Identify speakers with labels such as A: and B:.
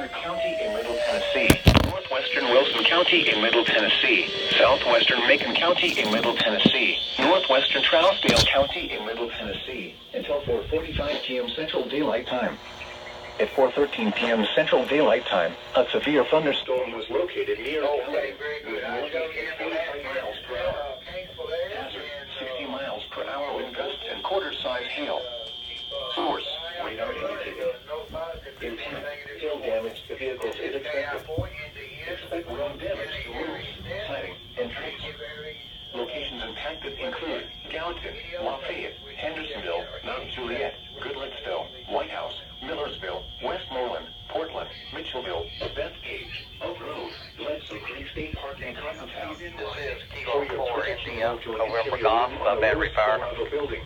A: Turner County in Middle Tennessee, northwestern Wilson County in Middle Tennessee, southwestern Macon County in Middle Tennessee, northwestern Trousdale County in Middle Tennessee, until 4:45 p.m. Central Daylight Time. At 4:13 p.m. Central Daylight Time, a severe thunderstorm was located near the county, with winds at 45 miles per hour. Hazard, 60 miles per hour wind gusts and quarter-size hail. Source, radar indicated. Intent, hail damage to vehicles is expected. Expect ground damage to roofs, siding, and trees. Locations impacted include Gallatin, Lafayette, Hendersonville, Mount Juliet, Goodlettsville, White House, Millersville, Westmoreland, Portland, Mitchellville, Bethpage, Oak Grove, Bledsoe Creek State Park, and Cottontown.
B: This is Kilo 4 NDM, November Golf, Battery Power.
A: Building.